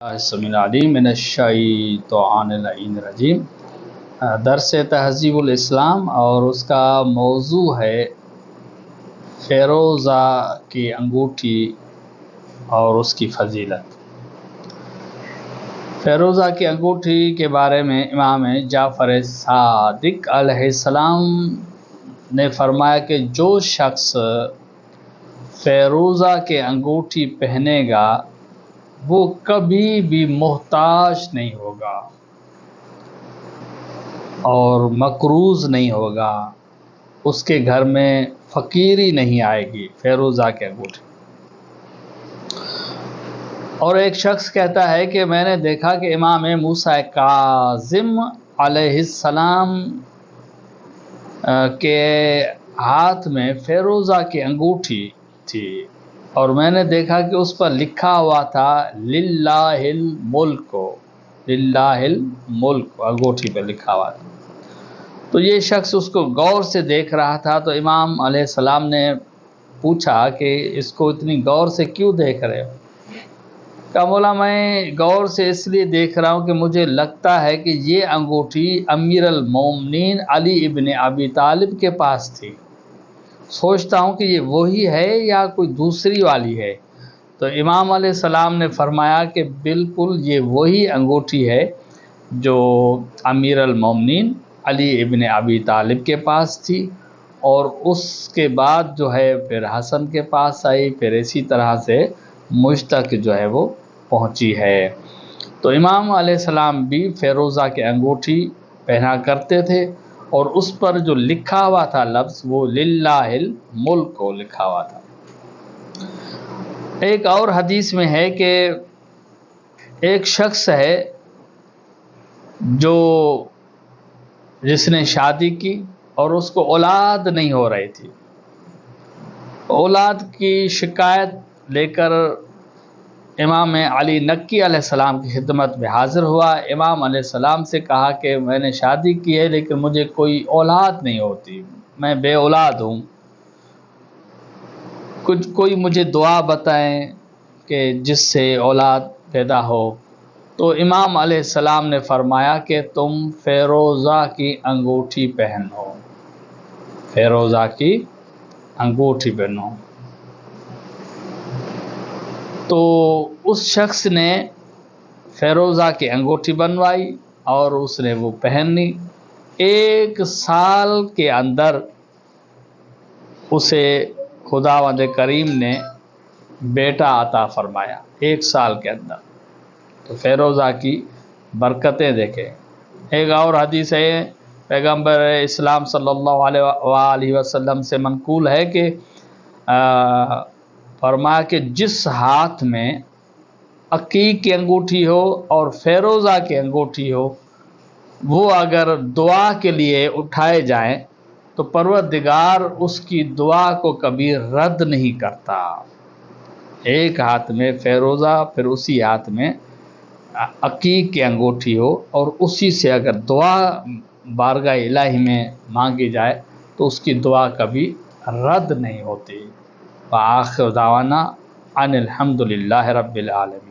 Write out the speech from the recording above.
السمیع العلیم من الشیطان اللعین الرجیم۔ درس تہذیب الاسلام اور اس کا موضوع ہے فیروزہ کی انگوٹھی اور اس کی فضیلت۔ فیروزہ کی انگوٹھی کے بارے میں امام جعفر صادق علیہ السلام نے فرمایا کہ جو شخص فیروزہ کی انگوٹھی پہنے گا وہ کبھی بھی محتاج نہیں ہوگا اور مقروض نہیں ہوگا، اس کے گھر میں فقیری نہیں آئے گی۔ فیروزہ کی انگوٹھی۔ اور ایک شخص کہتا ہے کہ میں نے دیکھا کہ امام موسیٰ کاظم علیہ السلام کے ہاتھ میں فیروزہ کی انگوٹھی تھی اور میں نے دیکھا کہ اس پر لکھا ہوا تھا للہ الملک، للہ الملک انگوٹھی پہ لکھا ہوا تھا۔ تو یہ شخص اس کو غور سے دیکھ رہا تھا، تو امام علیہ السلام نے پوچھا کہ اس کو اتنی غور سے کیوں دیکھ رہے ہو؟ کہا مولا میں غور سے اس لیے دیکھ رہا ہوں کہ مجھے لگتا ہے کہ یہ انگوٹھی امیر المومنین علی ابن ابی طالب کے پاس تھی، سوچتا ہوں کہ یہ وہی ہے یا کوئی دوسری والی ہے۔ تو امام علیہ السلام نے فرمایا کہ بالکل یہ وہی انگوٹھی ہے جو امیر المومنین علی ابن ابی طالب کے پاس تھی، اور اس کے بعد جو ہے پھر حسن کے پاس آئی، پھر اسی طرح سے مجھ تک جو ہے وہ پہنچی ہے۔ تو امام علیہ السلام بھی فیروزہ کی انگوٹھی پہنا کرتے تھے اور اس پر جو لکھا ہوا تھا لفظ وہ للہ الملک کو لکھا ہوا تھا۔ ایک اور حدیث میں ہے کہ ایک شخص ہے جس نے شادی کی اور اس کو اولاد نہیں ہو رہی تھی، اولاد کی شکایت لے کر امام علی نقی علیہ السلام کی خدمت میں حاضر ہوا۔ امام علیہ السلام سے کہا کہ میں نے شادی کی ہے لیکن مجھے کوئی اولاد نہیں ہوتی، میں بے اولاد ہوں، کوئی مجھے دعا بتائیں کہ جس سے اولاد پیدا ہو۔ تو امام علیہ السلام نے فرمایا کہ تم فیروزہ کی انگوٹھی پہنو، فیروزہ کی انگوٹھی پہنو۔ تو اس شخص نے فیروزہ کی انگوٹھی بنوائی اور اس نے وہ پہنی۔ 1 سال کے اندر اسے خداوند کریم نے بیٹا عطا فرمایا، 1 سال کے اندر۔ تو فیروزہ کی برکتیں دیکھیں۔ ایک اور حدیث ہے پیغمبر اسلام صلی اللہ علیہ وسلم سے منقول ہے کہ فرمایا کہ جس ہاتھ میں عقیق کی انگوٹھی ہو اور فیروزہ کی انگوٹھی ہو، وہ اگر دعا کے لیے اٹھائے جائیں تو پروردگار اس کی دعا کو کبھی رد نہیں کرتا۔ ایک ہاتھ میں فیروزہ، پھر اسی ہاتھ میں عقیق کی انگوٹھی ہو، اور اسی سے اگر دعا بارگاہ الہی میں مانگی جائے تو اس کی دعا کبھی رد نہیں ہوتی۔ وآخر دعوانا ان الحمد للہ رب العالمین۔